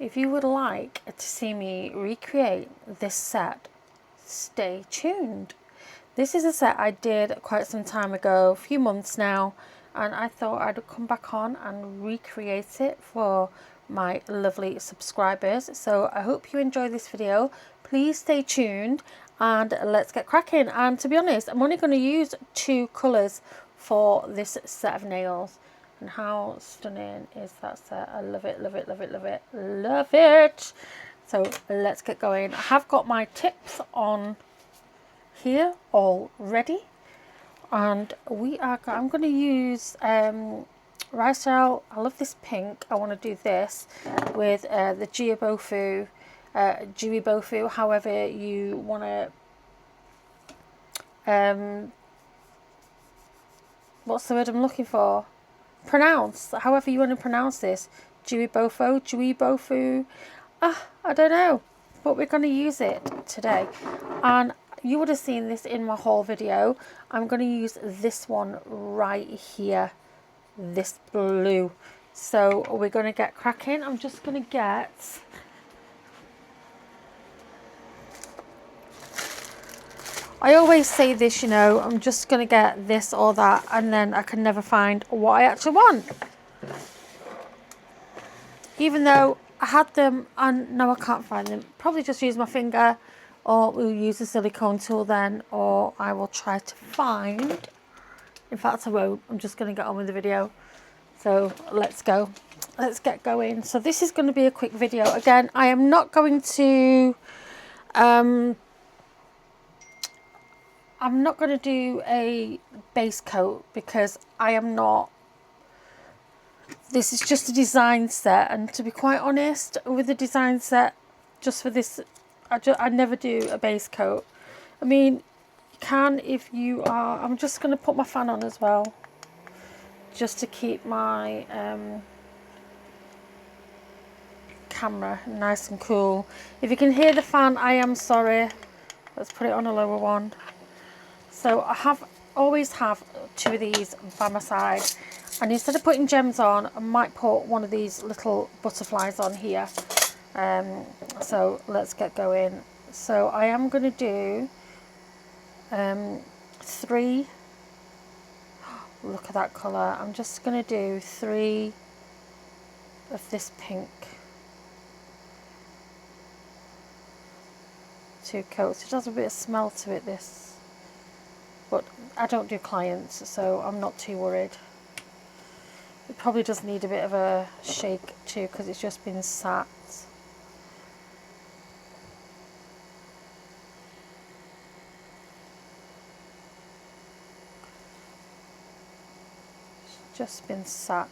if you would like to see me recreate this set, stay tuned. This is a set I did quite some time ago, a few months now, and I thought I'd come back on and recreate it for my lovely subscribers. So I hope you enjoy this video. Please stay tuned and let's get cracking. And to be honest, I'm only going to use 2 colours for this set of nails. And how stunning is that set? I love it, love it, love it, love it, love it. So let's get going. I have got my tips on here already, and I'm going to use rice gel. I love this pink. I want to do this with the gelpolish, dewy bofu, however you want to what's the word I'm looking for? Pronounce, however you want to pronounce this. Dewy bofu. I don't know, but we're going to use it today. And you would have seen this in my haul video. I'm going to use this one right here, this blue. So we're going to get cracking. I'm just going to get I always say this, you know, I'm just going to get this or that, and then I can never find what I actually want. Even though I had them, and now I can't find them. Probably just use my finger, or we'll use a silicone tool then, or I will try to find. In fact, I won't. I'm just going to get on with the video. So let's go. Let's get going. So this is going to be a quick video. Again, I am not going to... I'm not going to do a base coat because I am not. This is just a design set, and to be quite honest, with the design set, just for this, I never do a base coat. I mean, you can if you are. I'm just going to put my fan on as well, just to keep my camera nice and cool. If you can hear the fan, I am sorry. Let's put it on a lower one. So I always have 2 of these by my side, and instead of putting gems on, I might put one of these little butterflies on here. So let's get going. So I am going to do 3. Look at that colour. I'm just going to do 3 of this pink. 2 coats. It has a bit of smell to it, this. But I don't do clients, so I'm not too worried. It probably does need a bit of a shake too, because it's just been sat. It's just been sat.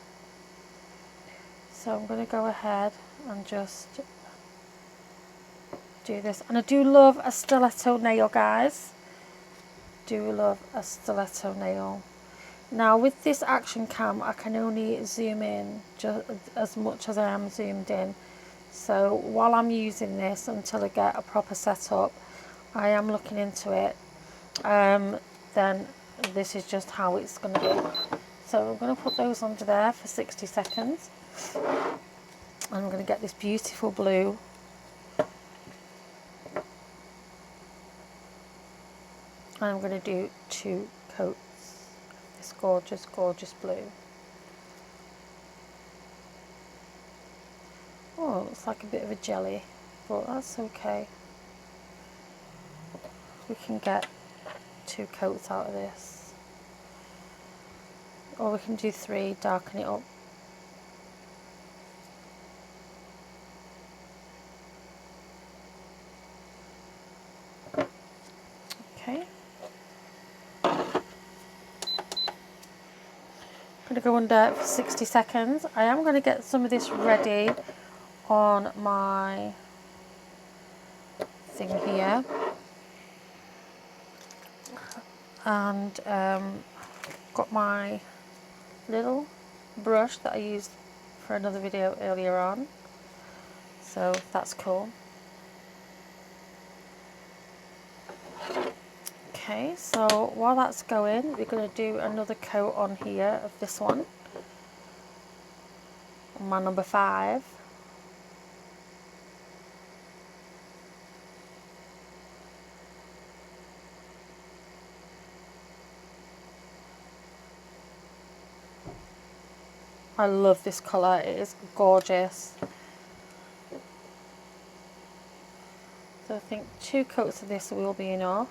So I'm going to go ahead and just do this. And I do love a stiletto nail, guys. Do love a stiletto nail. Now with this action cam, I can only zoom in just as much as I am zoomed in. So while I'm using this until I get a proper setup, I am looking into it. Then this is just how it's going to be. So I'm going to put those under there for 60 seconds. And I'm going to get this beautiful blue. And I'm going to do 2 coats of this gorgeous, gorgeous blue. Oh, it looks like a bit of a jelly, but that's okay. We can get 2 coats out of this. Or we can do 3, darken it up. Okay. I'm going to go under for 60 seconds. I am going to get some of this ready on my thing here. And got my little brush that I used for another video earlier on. So that's cool. Okay, so while that's going, we're going to do another coat on here of this one, my number 5. I love this colour, it is gorgeous. So I think 2 coats of this will be enough.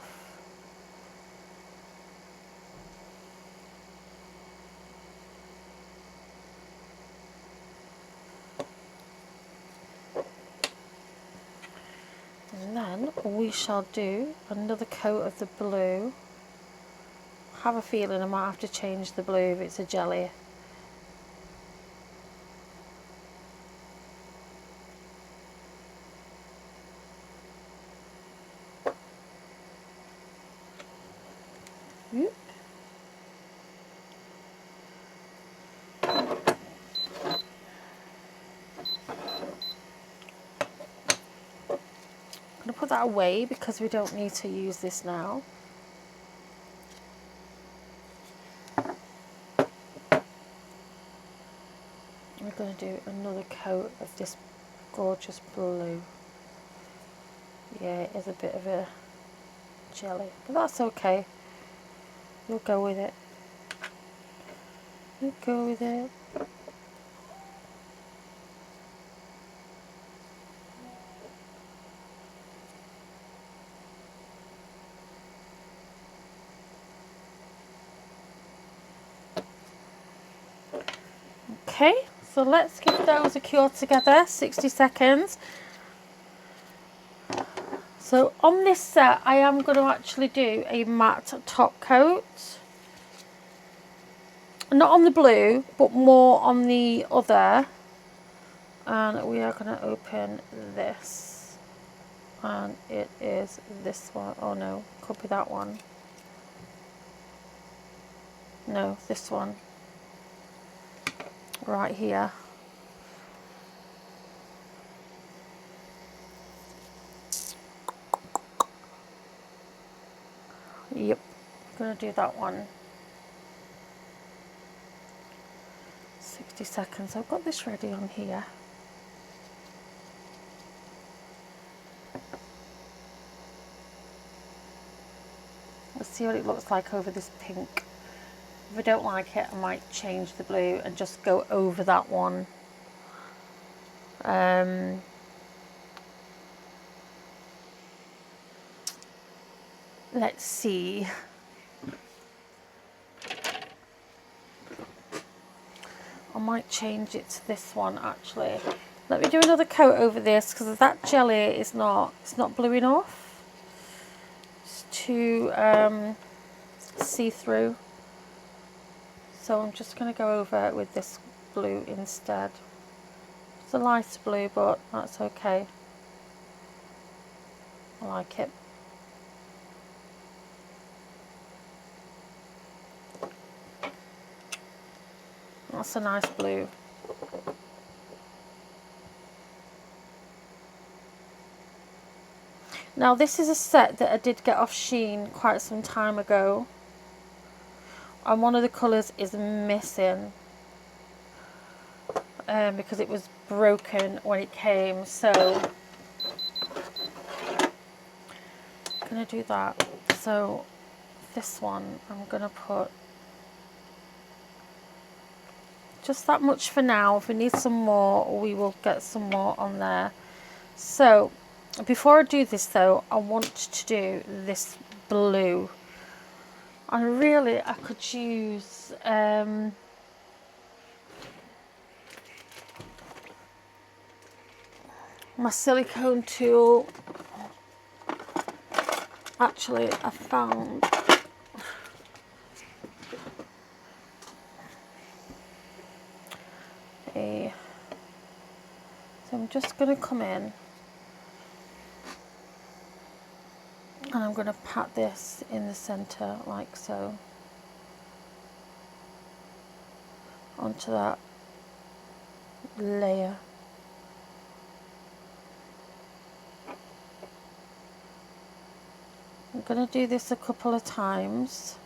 And then we shall do another coat of the blue. I have a feeling I might have to change the blue if it's a jelly. Oop. I'm going to put that away because we don't need to use this now. We're going to do another coat of this gorgeous blue. Yeah, it is a bit of a jelly, but that's okay. We'll go with it. We'll go with it. Okay, so let's give those a cure together, 60 seconds. So on this set, I am going to actually do a matte top coat. Not on the blue, but more on the other. And we are going to open this. And it is this one. Oh no, could be that one. No, this one. Right here. Yep, I'm going to do that one. 60 seconds. I've got this ready on here. Let's see what it looks like over this pink. If I don't like it, I might change the blue and just go over that one. Let's see. I might change it to this one actually. Let me do another coat over this because that jelly is it's not blue enough. It's too see-through. So I'm just going to go over it with this blue instead. It's a lighter blue, but that's okay. I like it. That's a nice blue. Now this is a set that I did get off Shein quite some time ago. And one of the colours is missing. Because it was broken when it came. So I'm going to do that. So this one I'm going to put just that much for now. If we need some more, we will get some more on there. So before I do this though, I want to do this blue. And really I could use my silicone tool. Actually, I found so I'm just going to come in and I'm going to pat this in the center like so onto that layer. I'm going to do this a couple of times.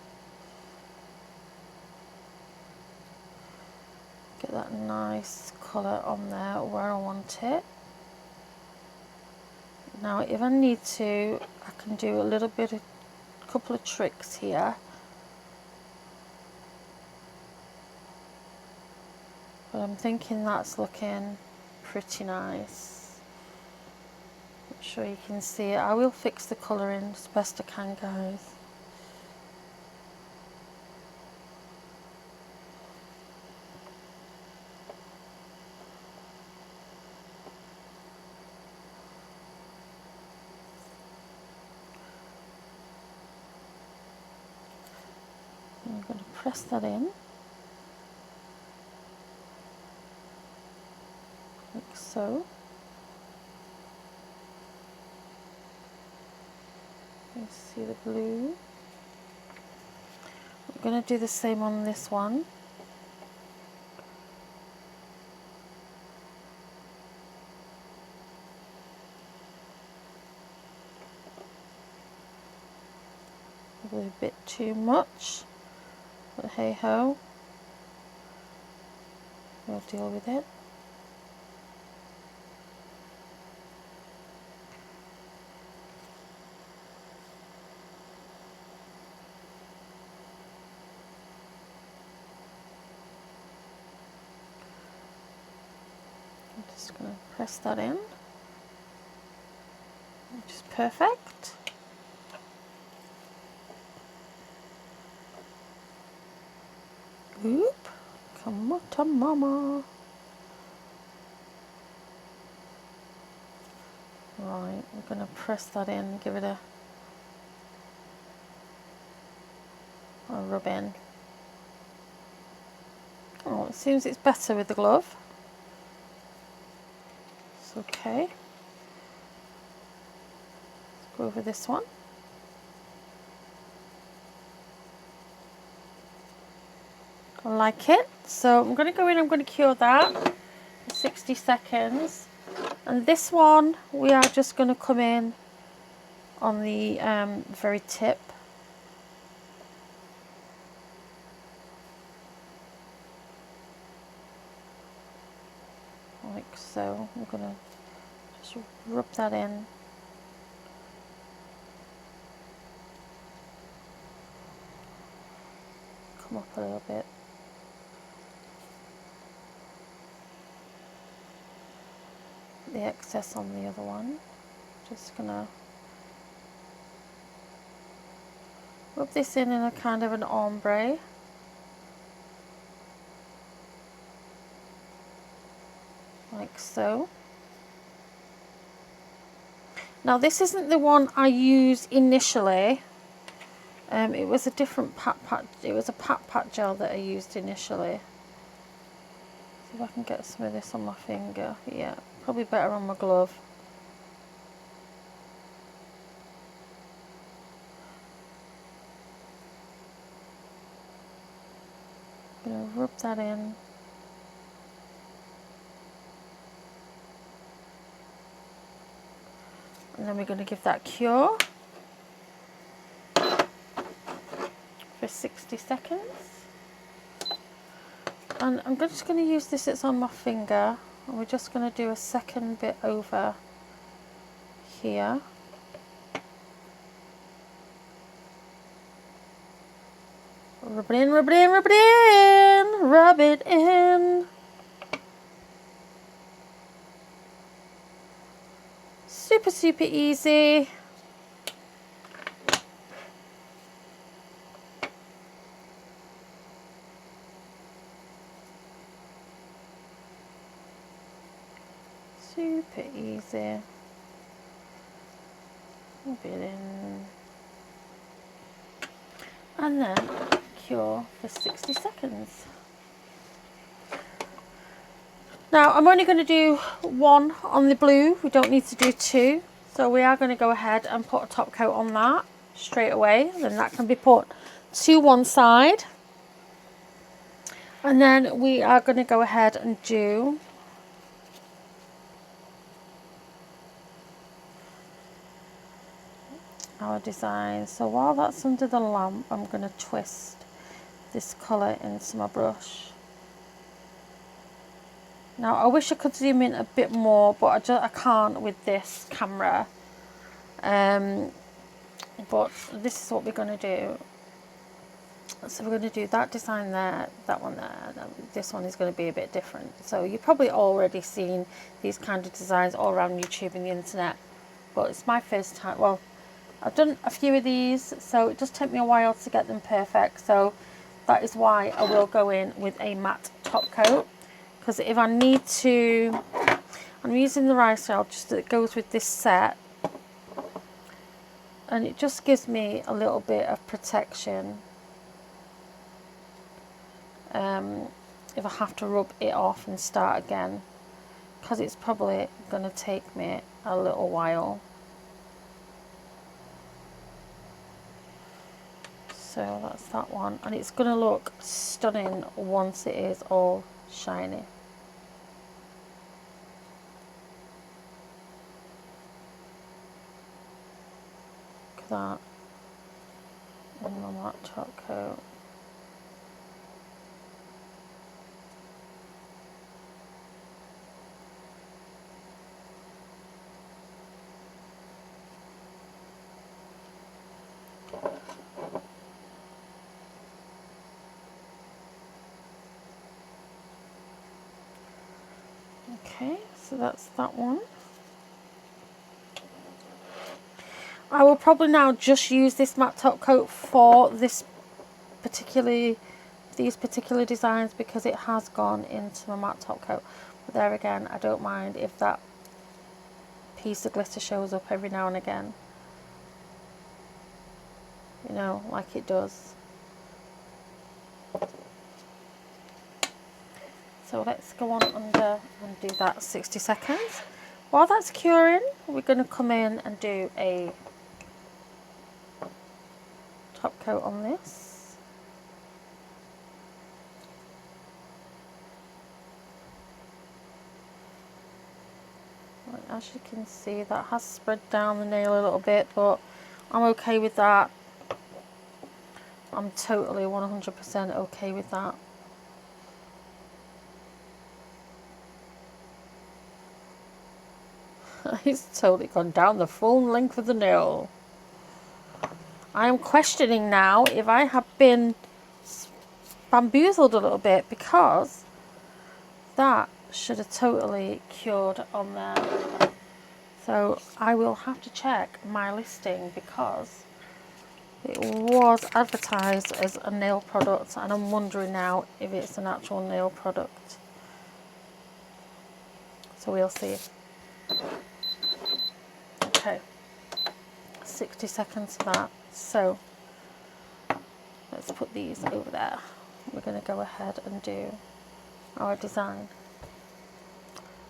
Get that nice colour on there where I want it. Now if I need to, I can do a little bit of a couple of tricks here. But I'm thinking that's looking pretty nice. Not sure you can see it. I will fix the colouring as best I can, guys. I'm going to press that in, like so. You see the blue. I'm going to do the same on this one. Probably a bit too much, but hey ho, we'll deal with it. I'm just going to press that in, which is perfect. Oop, come on to mama. Right, I'm going to press that in, give it a rub in. Oh, it seems it's better with the glove. It's okay. Let's go over this one. I like it. So I'm going to go in, I'm going to cure that for 60 seconds. And this one, we are just going to come in on the very tip. Like so. I'm going to just rub that in. Come up a little bit. The excess on the other one. Just gonna rub this in a kind of an ombre. Like so. Now this isn't the one I used initially. It was a different it was a pat gel that I used initially. See if I can get some of this on my finger. Yeah, probably better on my glove. I'm going to rub that in. And then we're going to give that cure for 60 seconds. And I'm just going to use this, it's on my finger, and we're just going to do a second bit over here. Rub it in, rub it in, rub it in, rub it in. Super, super easy. Super easy. Rub it in. And then cure for 60 seconds. Now I'm only going to do one on the blue, we don't need to do two, so we are going to go ahead and put a top coat on that straight away. Then that can be put to one side, and then we are going to go ahead and do our design. So while that's under the lamp, I'm going to twist this colour into my brush. Now I wish I could zoom in a bit more, but I can't with this camera. But this is what we're going to do. So we're going to do that design there, that one there, and this one is going to be a bit different. So you've probably already seen these kind of designs all around YouTube and the internet, but it's my first time. Well, I've done a few of these, so it does take me a while to get them perfect. So that is why I will go in with a matte top coat, because if I need to, I'm using the rice gel just that goes with this set, and it just gives me a little bit of protection. If I have to rub it off and start again, because it's probably going to take me a little while. So that's that one, and it's going to look stunning once it is all shiny. Look at that in my matte top coat. Okay, so that's that one. I will probably now just use this matte top coat for these particular designs, because it has gone into my matte top coat. But there again, I don't mind if that piece of glitter shows up every now and again, you know, like it does. So let's go on under and do that 60 seconds. While that's curing, we're going to come in and do a top coat on this. Right, as you can see, that has spread down the nail a little bit, but I'm okay with that. I'm totally 100% okay with that. He's totally gone down the full length of the nail. I am questioning now if I have been bamboozled a little bit, because that should have totally cured on there. So I will have to check my listing, because it was advertised as a nail product, and I'm wondering now if it's an actual nail product. So we'll see. Okay, 60 seconds for that. So let's put these over there. We're going to go ahead and do our design.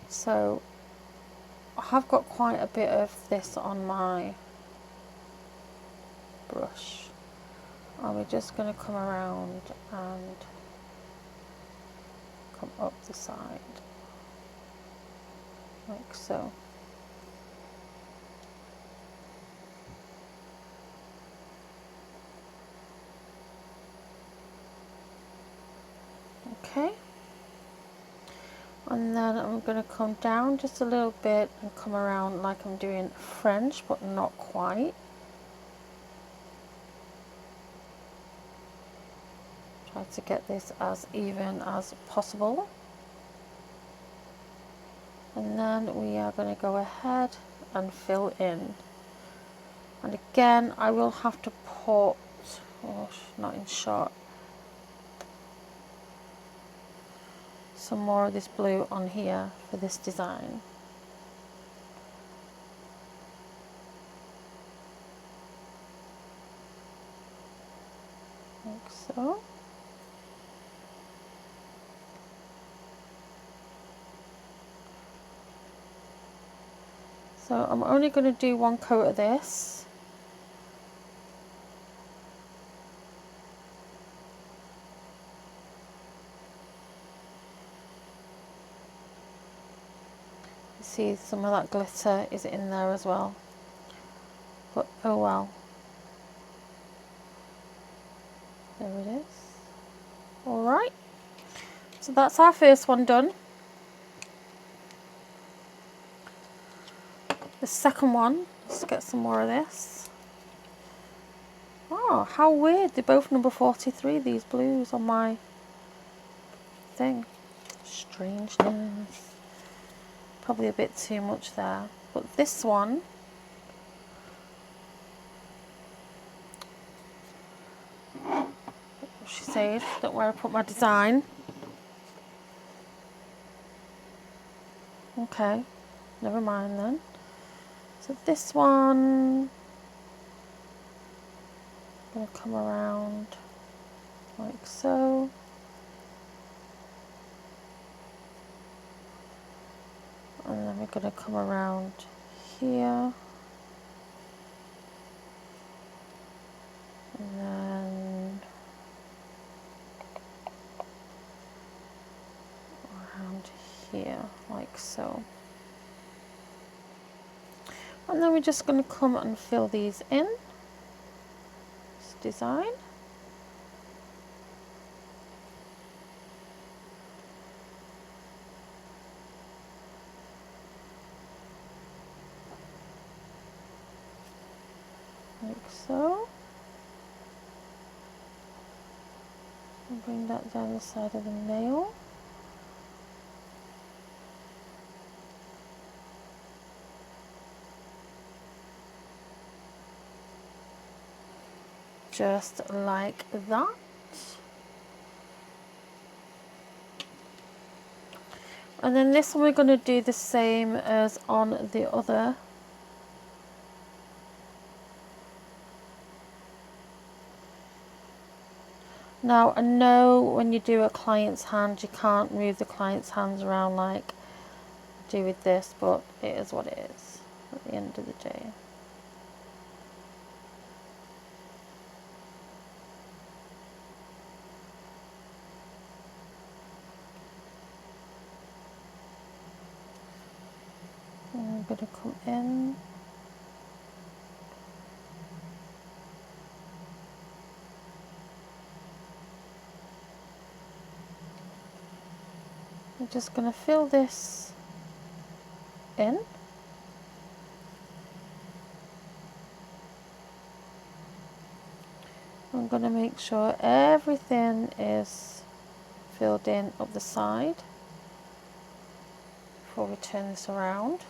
So I have got quite a bit of this on my brush, and we're just going to come around and come up the side like so. Okay, and then I'm going to come down just a little bit and come around like I'm doing French, but not quite. Try to get this as even as possible. And then we are going to go ahead and fill in. And again, I will have to put, oh, not in shot, some more of this blue on here for this design. Like so. So I'm only going to do one coat of this. You see some of that glitter is in there as well. But oh well. There it is. Alright. So that's our first one done. The second one, let's get some more of this. Oh, Oh, how weird. They're both number 43, these blues on my thing. Strangeness. Probably a bit too much there. But this one, she said, don't where I put my design. Okay, never mind then. So this one, I'm going to come around like so. And then we're going to come around here. And then around here, like so. And then we're just going to come and fill these in. This design. Like so. And bring that down the side of the nail. Just like that. And then this one we're going to do the same as on the other. Now I know when you do a client's hand you can't move the client's hands around like do with this, but it is what it is at the end of the day. I'm going to come in. I'm just going to fill this in. I'm going to make sure everything is filled in up the side before we turn this around.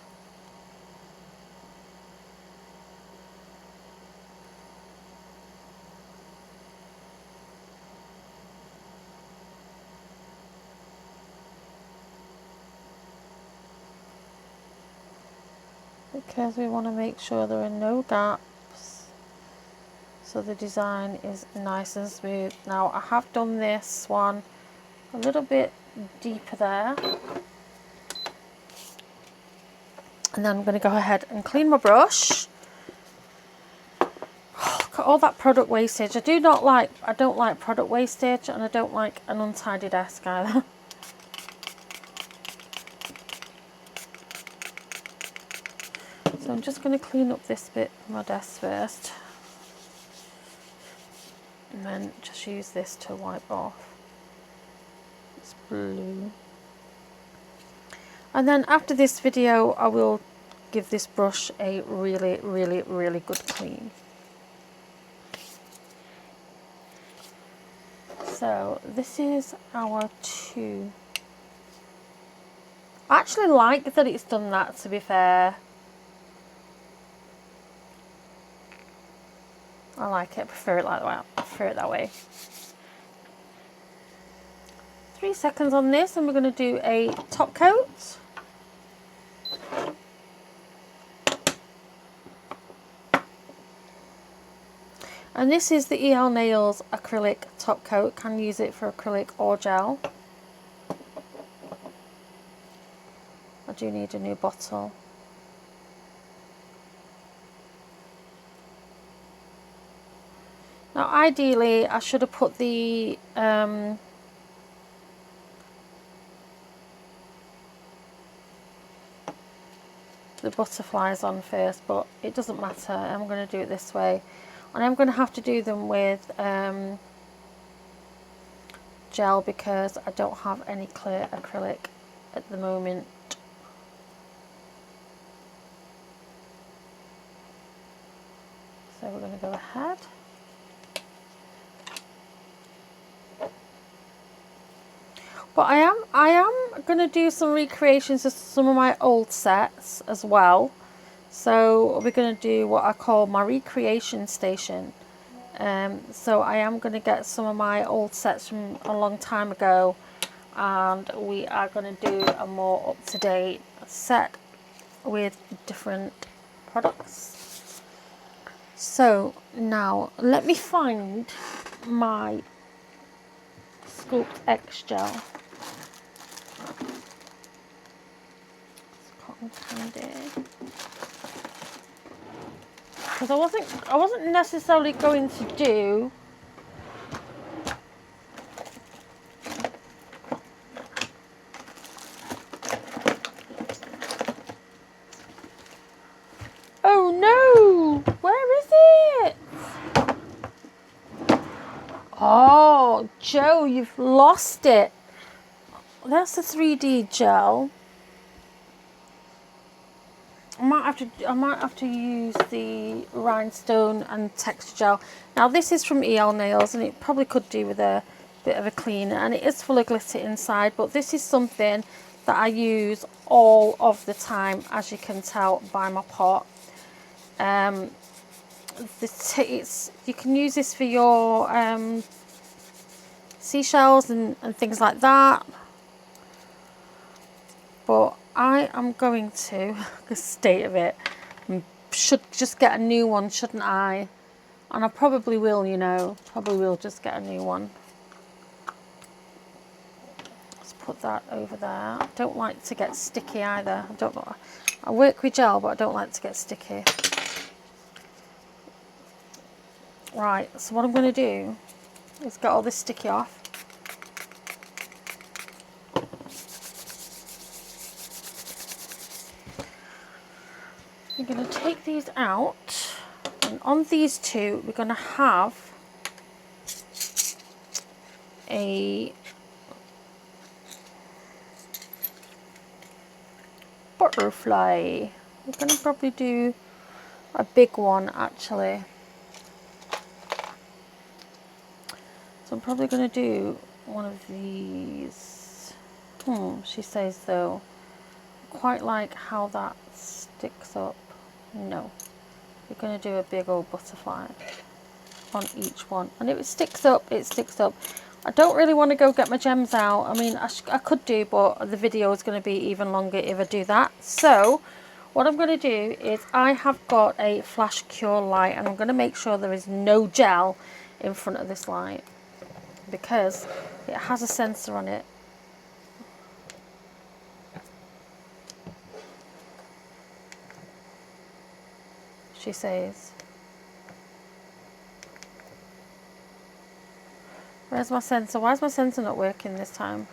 Because we want to make sure there are no gaps so the design is nice and smooth. Now I have done this one a little bit deeper there, and then I'm going to go ahead and clean my brush. Oh, look at all that product wastage. I don't like product wastage, and I don't like an untidy desk either. So I'm just going to clean up this bit of my desk first, and then just use this to wipe off this blue. And then after this video I will give this brush a really good clean. So this is our 2. I actually like that it's done that, to be fair. I like it. I prefer it like that. I prefer it that way. 3 seconds on this, and we're going to do a top coat. And this is the EL Nails acrylic top coat. Can use it for acrylic or gel. I do need a new bottle. Now ideally I should have put the butterflies on first, but it doesn't matter. I'm going to do it this way, and I'm going to have to do them with gel because I don't have any clear acrylic at the moment. So we're going to go ahead But I am going to do some recreations of some of my old sets as well. So we're going to do what I call my recreation station. So I am going to get some of my old sets from a long time ago, and we are going to do a more up-to-date set with different products. So now let me find my Sculpt X gel. Cotton candy. Because I wasn't necessarily going to do oh no! Where is it? Oh, Joe, you've lost it. That's the 3D gel. I might have to use the rhinestone and texture gel. Now this is from EL Nails, and it probably could do with a bit of a cleaner, and it is full of glitter inside, but this is something that I use all of the time, as you can tell by my pot. You can use this for your seashells and things like that, but I am going to, the state of it, should just get a new one, shouldn't I? And I probably will, you know, probably will just get a new one. Let's put that over there. I don't like to get sticky either. I work with gel, but I don't like to get sticky. Right, so what I'm going to do is get all this sticky off. We're going to take these out, and on these two we're going to have a butterfly. We're going to probably do a big one actually. So I'm probably going to do one of these. She says though, quite like how that sticks up. No, we're going to do a big old butterfly on each one, and if it sticks up, it sticks up. I don't really want to go get my gems out. I mean, I could do, but the video is going to be even longer if I do that. So what I'm going to do is I have got a flash cure light, and I'm going to make sure there is no gel in front of this light because it has a sensor on it. She says. Where's my sensor? Why is my sensor not working this time?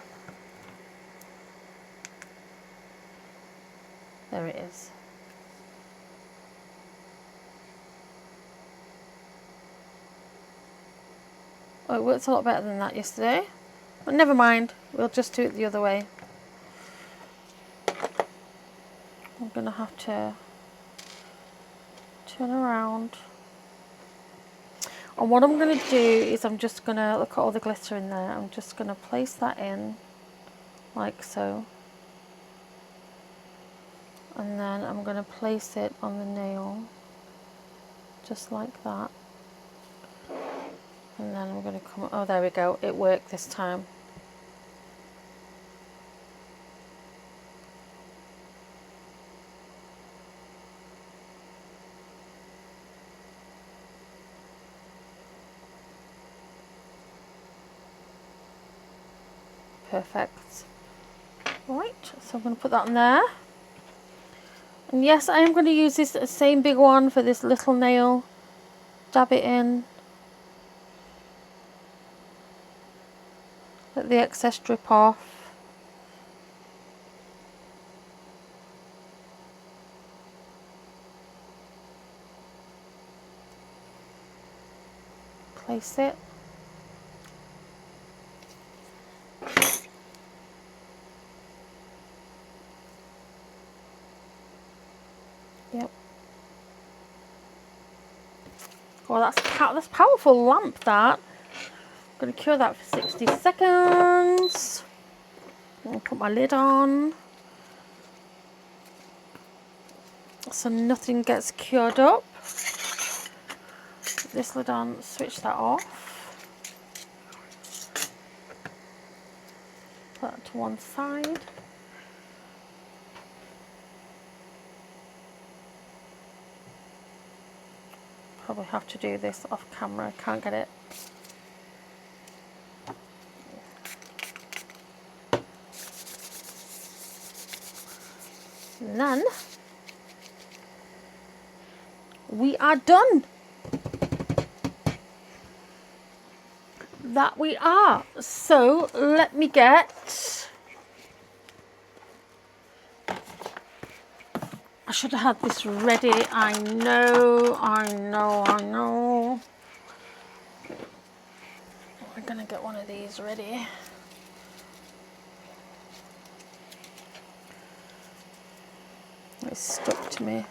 There it is. Oh, it worked a lot better than that yesterday. But never mind. We'll just do it the other way. I'm going to have to turn around. And what I'm going to do is I'm just going to, look at all the glitter in there, I'm just going to place that in like so. And then I'm going to place it on the nail, just like that. And then I'm going to come, oh there we go, it worked this time. Perfect. Right, so I'm going to put that on there. And yes, I am going to use this same big one for this little nail. Dab it in. Let the excess drip off. Place it. Yep. Oh, that's powerful lamp, that. I'm going to cure that for 60 seconds. I'll put my lid on so nothing gets cured up. Put this lid on, switch that off. Put that to one side. Probably have to do this off camera, can't get it. And then we are done. That we are. So let me get, I should have had this ready. I know. We're gonna get one of these ready. It's stuck to me.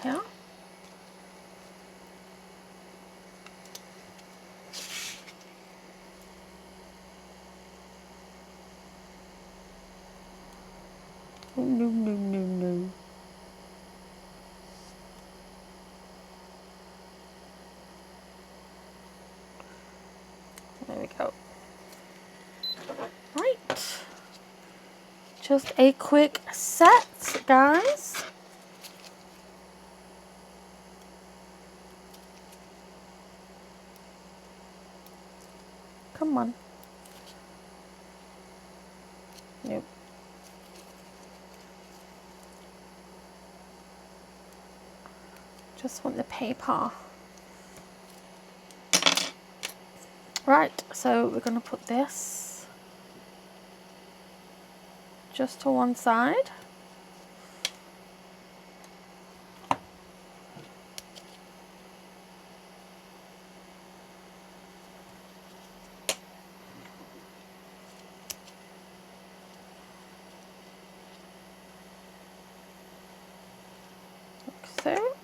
Yeah. Oh, no. There we go. Right. Just a quick set, guys. Come on. Nope. Just want the paper. Right, so we're going to put this just to one side. Like so.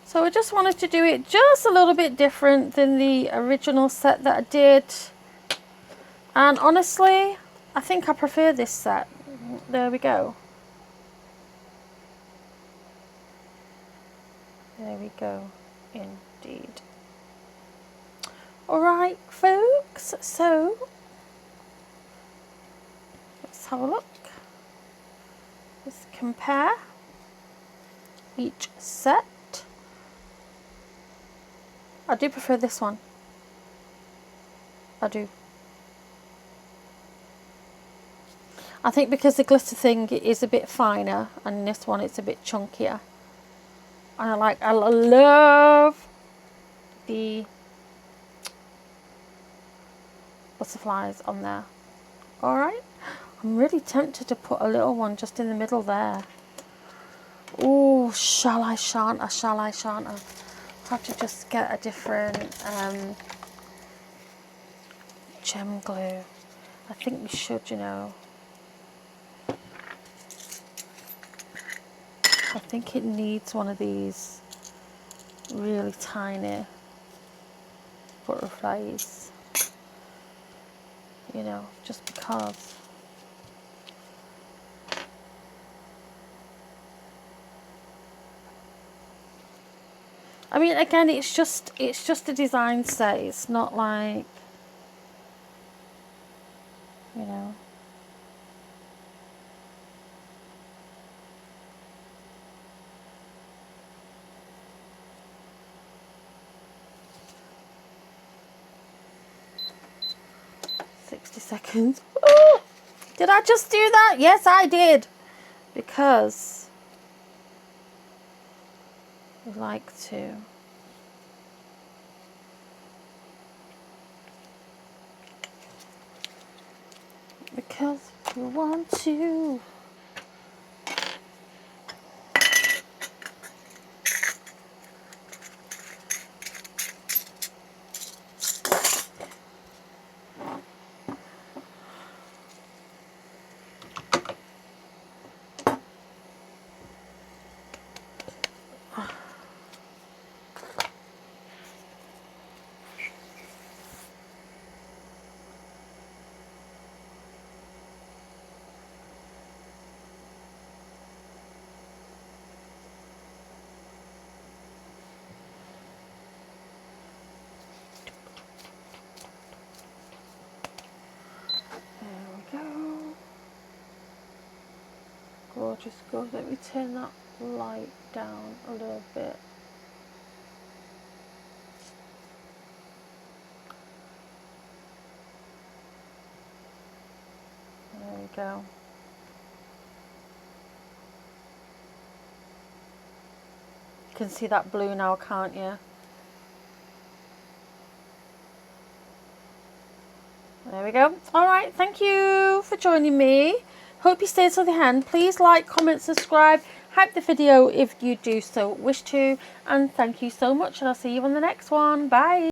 So I just wanted to do it just a little bit different than the original set that I did. And honestly, I think I prefer this set. There we go. There we go, indeed. Alright, folks, so let's have a look. Let's compare each set. I do prefer this one. I do. I think because the glitter thing is a bit finer and this one it's a bit chunkier. And I love the butterflies on there. Alright. I'm really tempted to put a little one just in the middle there. Oh, shall I, shan't I, shall I, shan't I? Have to just get a different gem glue. I think we should, you know. I think it needs one of these really tiny butterflies, you know, just because. I mean, again, it's just a design set. It's not like, you know. Seconds. Oh, did I just do that? Yes, I did. Because I like to. Because we want to. just go, let me turn that light down a little bit. There we go. You can see that blue now, can't you? There we go. Alright, thank you for joining me. Hope you stayed till the end. Please like, comment, subscribe, hype the video if you do so wish to. And thank you so much, and I'll see you on the next one. Bye.